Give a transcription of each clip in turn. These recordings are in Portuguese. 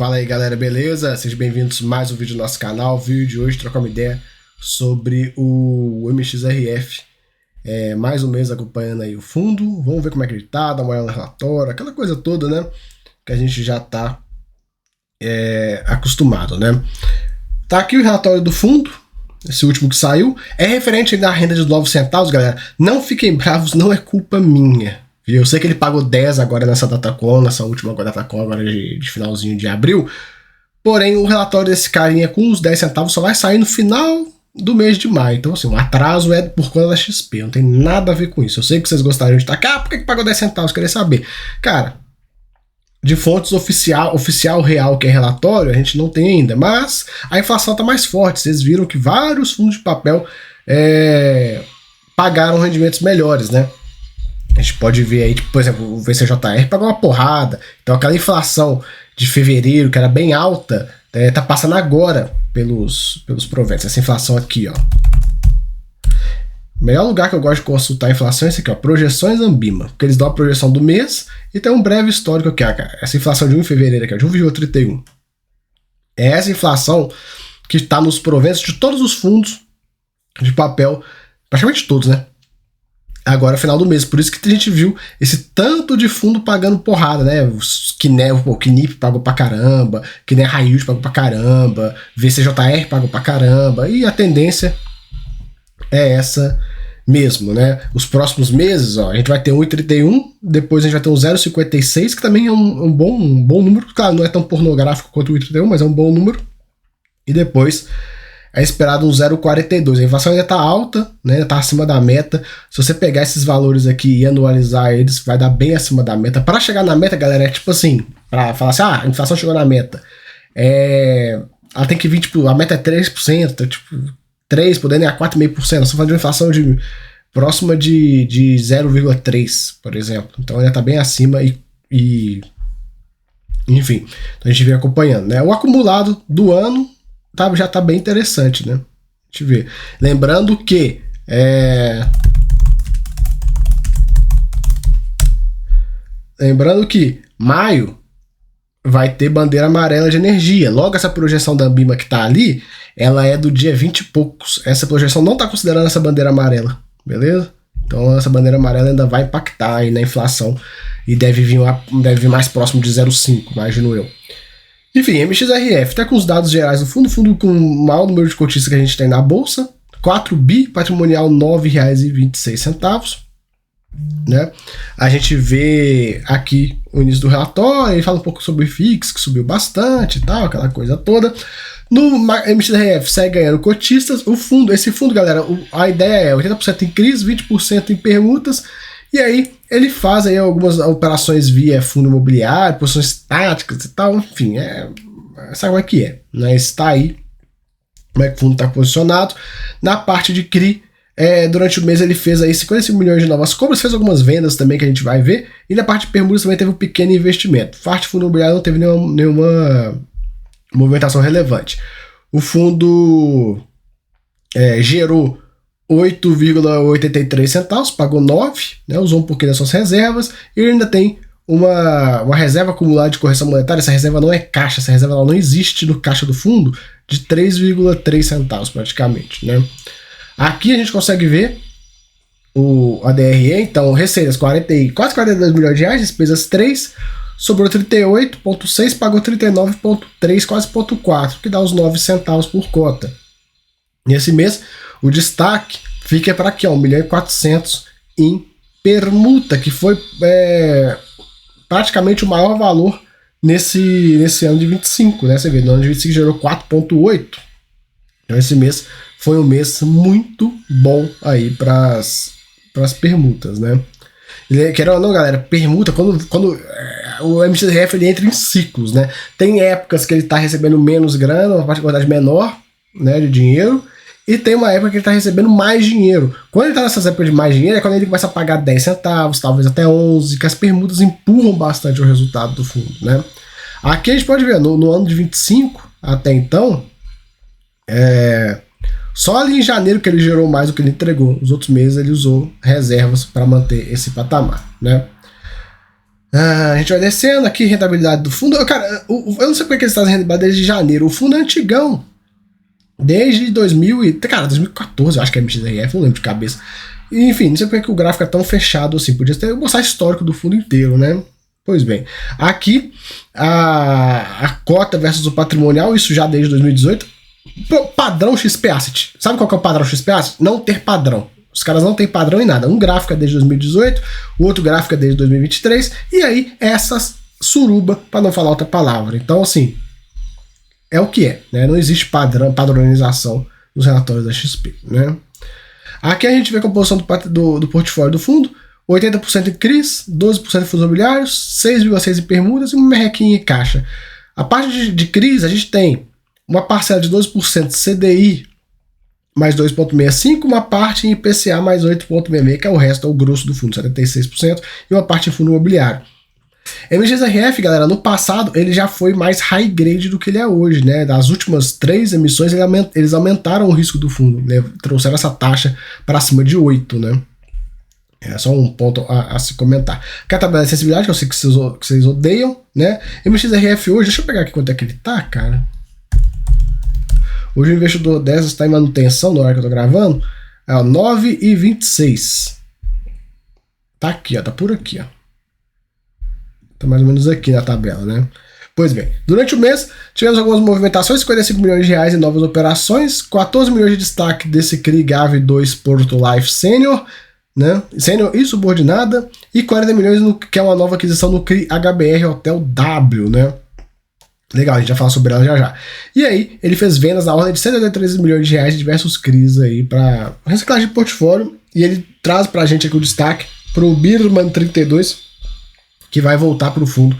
Fala aí galera, beleza? Sejam bem-vindos a mais um vídeo do nosso canal. O vídeo de hoje trocar uma ideia sobre o MXRF. Mais um mês acompanhando aí o fundo. Vamos ver como é que ele tá, dar uma olhada no relatório, aquela coisa toda, né? Que a gente já tá acostumado, né? Tá aqui o relatório do fundo, esse último que saiu. É referente na renda de 9 centavos, galera. Não fiquem bravos, não é culpa minha. Eu sei que ele pagou 10 agora nessa Datacon, nessa última Datacon agora de finalzinho de abril. Porém, o relatório desse carinha com os 10 centavos só vai sair no final do mês de maio. Então, assim, o atraso é por conta da XP. Não tem nada a ver com isso. Eu sei que vocês gostariam de tacar. Por que pagou 10 centavos? Queria saber. Cara, de fontes oficial real, que é relatório, a gente não tem ainda. Mas a inflação tá mais forte. Vocês viram que vários fundos de papel pagaram rendimentos melhores, né? A gente pode ver aí que, por exemplo, o VCJR pagou uma porrada. Então aquela inflação de fevereiro, que era bem alta, tá passando agora pelos proventos. Essa inflação aqui, ó. O melhor lugar que eu gosto de consultar a inflação é esse aqui, ó. Projeções Ambima. Porque eles dão a projeção do mês e tem um breve histórico aqui, ó. Essa inflação de 1 em fevereiro aqui, ó, de 1,31. É essa inflação que está nos proventos de todos os fundos de papel, praticamente todos, né? Agora, final do mês. Por isso que a gente viu esse tanto de fundo pagando porrada, né? O KNIP pagou pra caramba, KNE High pagou pra caramba, VCJR pagou pra caramba, e a tendência é essa mesmo, né? Os próximos meses, ó, a gente vai ter 1,31, depois a gente vai ter um 0,56, que também é um bom número. Claro, não é tão pornográfico quanto o 1,31, mas é um bom número. E depois é esperado um 0,42. A inflação ainda está alta, né? Está acima da meta. Se você pegar esses valores aqui e anualizar eles, vai dar bem acima da meta. Para chegar na meta, galera, é tipo assim, para falar assim, a inflação chegou na meta. Ela tem que vir, tipo, a meta é 3%, tipo, 3, podendo ir a 4,5%. Nós estamos falando de uma inflação próxima de 0,3, por exemplo. Então ainda está bem acima e enfim, então a gente vem acompanhando, né? O acumulado do ano já tá bem interessante, né? Deixa eu ver. Lembrando que maio vai ter bandeira amarela de energia. Logo, essa projeção da Ambima que tá ali, ela é do dia 20 e poucos. Essa projeção não tá considerando essa bandeira amarela, beleza? Então essa bandeira amarela ainda vai impactar aí na inflação e deve vir mais próximo de 0,5, imagino eu. Enfim, MXRF tá com os dados gerais do fundo com o maior número de cotistas que a gente tem na bolsa, 4 bi, patrimonial R$ 9,26, né? A gente vê aqui o início do relatório, ele fala um pouco sobre o IFIX, que subiu bastante e tal, aquela coisa toda. No MXRF segue ganhando cotistas, esse fundo, galera, a ideia é 80% em CRIs, 20% em permutas, e aí ele faz aí algumas operações via fundo imobiliário, posições táticas e tal, enfim, sabe como é que é, né? Está aí, como é que o fundo está posicionado. Na parte de CRI, durante o mês ele fez aí 55 milhões de novas compras, fez algumas vendas também que a gente vai ver, e na parte de permutas também teve um pequeno investimento. Parte de fundo imobiliário não teve nenhuma movimentação relevante. O fundo gerou 8,83 centavos, pagou 9, né, usou um pouquinho das suas reservas, e ele ainda tem uma reserva acumulada de correção monetária. Essa reserva não é caixa, essa reserva não existe no caixa do fundo, de 3,3 centavos praticamente, né. Aqui a gente consegue ver a DRE, então receitas quase 42 milhões de reais, despesas 3, sobrou 38,6, pagou 39,3, quase 0,4, que dá os 9 centavos por cota. Nesse mês, o destaque fica para aqui, ó, 1.400.000 em permuta, que foi praticamente o maior valor nesse ano de 25, né? Você vê, no ano de 25 gerou 4,8. Então esse mês foi um mês muito bom aí para as permutas, né? Quero ou não, galera, permuta, quando o MXRF ele entra em ciclos, né? Tem épocas que ele está recebendo menos grana, uma quantidade menor, né, de dinheiro, e tem uma época que ele está recebendo mais dinheiro. Quando ele está nessas épocas de mais dinheiro, é quando ele começa a pagar 10 centavos, talvez até 11, que as permutas empurram bastante o resultado do fundo, né? Aqui a gente pode ver, no ano de 25 até então, só ali em janeiro que ele gerou mais do que ele entregou. Os outros meses ele usou reservas para manter esse patamar, né? A gente vai descendo aqui, rentabilidade do fundo. Cara, eu não sei porque eles trazem rentabilidade desde janeiro. O fundo é antigão. Desde 2014, eu acho que é MXRF, não lembro de cabeça. Enfim, não sei porque o gráfico é tão fechado assim. Podia ter mostrar histórico do fundo inteiro, né? Pois bem, aqui a cota versus o patrimonial, isso já desde 2018. Padrão XP Asset. Sabe qual que é o padrão XP Asset? Não ter padrão. Os caras não têm padrão em nada. Um gráfico é desde 2018, o outro gráfico é desde 2023, e aí essas suruba, para não falar outra palavra. Então, assim, é o que é, né? Não existe padronização nos relatórios da XP, né? Aqui a gente vê a composição do portfólio do fundo: 80% em CRIs, 12% em fundos imobiliários, 6,6% em permutas e uma merrequinha em caixa. A parte de CRIs, a gente tem uma parcela de 12% CDI mais 2,65%, uma parte em IPCA mais 8,66%, que é o resto, é o grosso do fundo, 76%, e uma parte em fundo imobiliário. MXRF, galera, no passado ele já foi mais high grade do que ele é hoje, né? Das últimas 3 emissões eles aumentaram o risco do fundo, né? Trouxeram essa taxa para cima de 8, né? É só um ponto a se comentar. Aqui a tabela de sensibilidade, que eu sei que vocês odeiam, né? MXRF hoje, deixa eu pegar aqui quanto é que ele tá, cara. Hoje o investidor dessas está em manutenção na hora que eu tô gravando. É 9,26. Tá aqui, ó. Tá por aqui, ó. Tá mais ou menos aqui na tabela, né? Pois bem, durante o mês tivemos algumas movimentações, 55 milhões de reais em novas operações, 14 milhões de destaque desse CRI GAV2 Porto Life Senior, né? Senior e subordinada, e 40 milhões que é uma nova aquisição no CRI HBR Hotel W, né? Legal, a gente vai falar sobre ela já. E aí, ele fez vendas na ordem de 183 milhões de reais de diversos CRIs aí para reciclagem de portfólio, e ele traz pra gente aqui o destaque pro Birman 32, que vai voltar pro fundo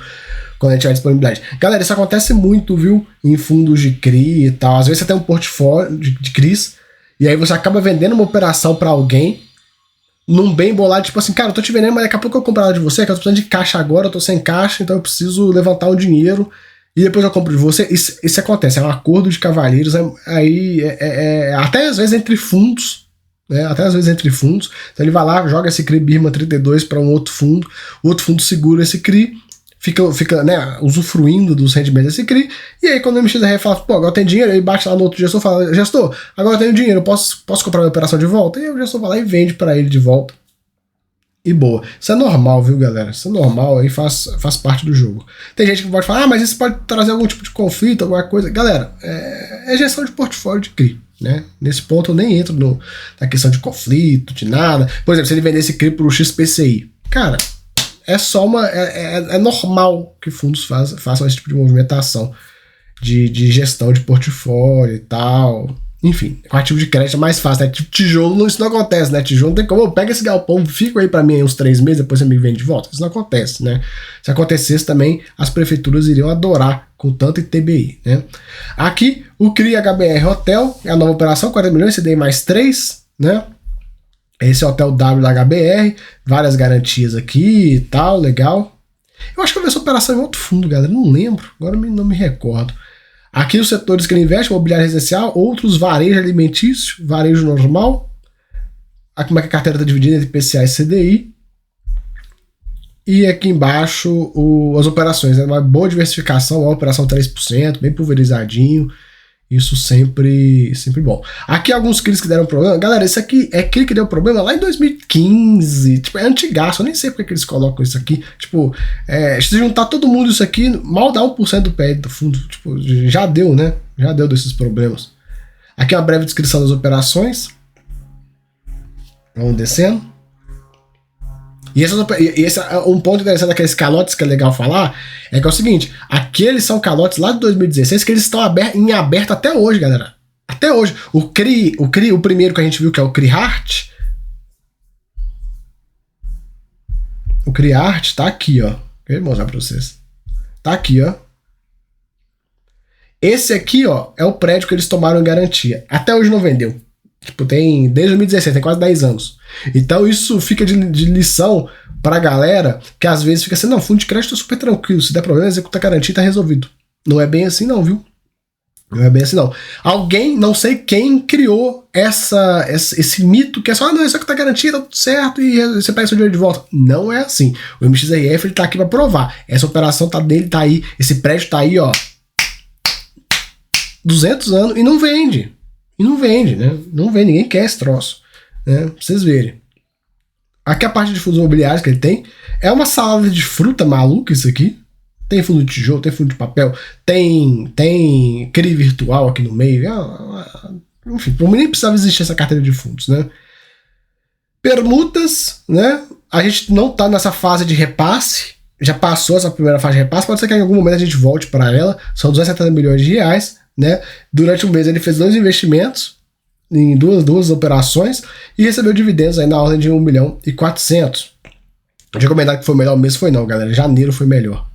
quando a gente tiver disponibilidade. Galera, isso acontece muito, viu? Em fundos de CRI e tal. Às vezes você tem um portfólio de CRIs, e aí você acaba vendendo uma operação para alguém num bem bolado, tipo assim, cara, eu tô te vendendo, mas daqui a pouco eu compro ela de você, que eu tô precisando de caixa agora, eu tô sem caixa, então eu preciso levantar um dinheiro e depois eu compro de você. Isso acontece, é um acordo de cavalheiros, aí até às vezes entre fundos, né? Até às vezes entre fundos. Então ele vai lá, joga esse CRI Birman 32 para um outro fundo, o outro fundo segura esse CRI, fica né, usufruindo dos rendimentos desse CRI, e aí quando o MXRF fala, pô, agora tem dinheiro, ele bate lá no outro gestor e fala, gestor, agora eu tenho dinheiro, eu posso comprar minha operação de volta? E aí o gestor vai lá e vende para ele de volta. E boa. Isso é normal, viu, galera? Isso é normal, aí faz parte do jogo. Tem gente que pode falar, mas isso pode trazer algum tipo de conflito, alguma coisa. Galera, é gestão de portfólio de CRI, né? Nesse ponto eu nem entro na questão de conflito, de nada. Por exemplo, se ele vender esse CRI pro XPCI, cara, é só é normal que fundos façam esse tipo de movimentação de gestão de portfólio e tal. Enfim, com ativo de crédito é mais fácil, né? Tijolo, isso não acontece, né? Tijolo não tem como, pega esse galpão, fica aí pra mim aí uns 3 meses, depois você me vende de volta. Isso não acontece, né? Se acontecesse também, as prefeituras iriam adorar com tanto ITBI, né? Aqui, o CRI HBR Hotel, é a nova operação, 40 milhões, CDI mais 3, né? Esse é o Hotel W da HBR, várias garantias aqui e tal, legal. Eu acho que eu vi essa operação em outro fundo, galera, não lembro, agora não me recordo. Aqui os setores que ele investe, mobiliário residencial, outros varejo alimentício, varejo normal. Aqui como é que a carteira está dividida entre IPCA e CDI. E aqui embaixo as operações, né? Uma boa diversificação, uma operação 3%, bem pulverizadinho. Isso sempre bom. Aqui alguns CRIs que deram problema. Galera, esse aqui é CRI que deu problema lá em 2015. Tipo, é antigaço. Eu nem sei porque que eles colocam isso aqui. Tipo, se juntar todo mundo isso aqui, mal dá 1% do PL do fundo. Tipo, já deu, né? Já deu desses problemas. Aqui é uma breve descrição das operações. Vamos descendo. E esse é um ponto interessante daqueles calotes que é legal falar, é que é o seguinte, aqueles são calotes lá de 2016 que eles estão em aberto até hoje, galera. Até hoje. O primeiro que a gente viu, que é o CRI Art. O CRI Art tá aqui, ó. Quero mostrar pra vocês. Tá aqui, ó. Esse aqui, ó, é o prédio que eles tomaram em garantia. Até hoje não vendeu. Tipo, tem desde 2016, tem quase 10 anos. Então isso fica de lição pra galera que às vezes fica assim, não, fundo de crédito é super tranquilo, se der problema, executa a garantia e tá resolvido. Não é bem assim não, viu? Não é bem assim não. Alguém, não sei quem, criou esse mito que é só, não, isso aqui tá garantido, tá tudo certo, e você pega seu dinheiro de volta. Não é assim. O MXRF, ele tá aqui para provar. Essa operação tá dele, tá aí, esse prédio tá aí, ó, 200 anos e não vende. E não vende, né? Não vende, ninguém quer esse troço, né? Pra vocês verem. Aqui a parte de fundos imobiliários que ele tem é uma salada de fruta maluca isso aqui. Tem fundo de tijolo, tem fundo de papel, tem CRI virtual aqui no meio. Enfim, por mim nem precisava existir essa carteira de fundos, né? Permutas, né? A gente não tá nessa fase de repasse, já passou essa primeira fase de repasse, pode ser que em algum momento a gente volte para ela, são 270 milhões de reais, né? Durante um mês ele fez 2 investimentos em duas operações e recebeu dividendos aí na ordem de 1.400.000. De comentar que foi o melhor mês, foi não, galera. Janeiro foi melhor.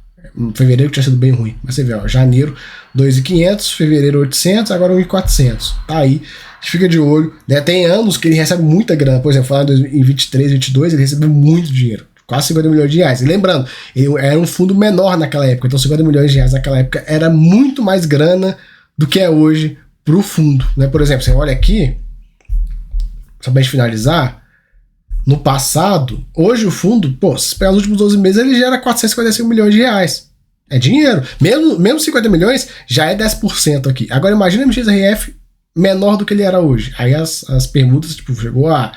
Fevereiro tinha sido bem ruim. Mas você vê, ó, janeiro 2.500, fevereiro 800, agora 1.400. Tá aí. A gente fica de olho, né? Tem anos que ele recebe muita grana. Por exemplo, falando em 23, 22, ele recebeu muito dinheiro. Quase 50 milhões de reais. E lembrando, ele era um fundo menor naquela época. Então 50 milhões de reais naquela época era muito mais grana do que é hoje pro fundo, né? Por exemplo, você olha aqui, só pra gente finalizar, no passado, hoje o fundo, pô, se pegar os últimos 12 meses, ele gera 455 milhões de reais. É dinheiro. Mesmo 50 milhões, já é 10% aqui. Agora imagina o MXRF menor do que ele era hoje. Aí as permutas, tipo, chegou a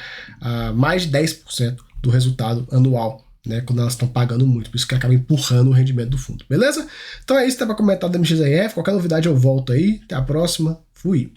mais de 10% do resultado anual, né, quando elas estão pagando muito, por isso que acaba empurrando o rendimento do fundo, beleza? Então é isso, tá pra comentar do MXRF, qualquer novidade eu volto aí, até a próxima, fui!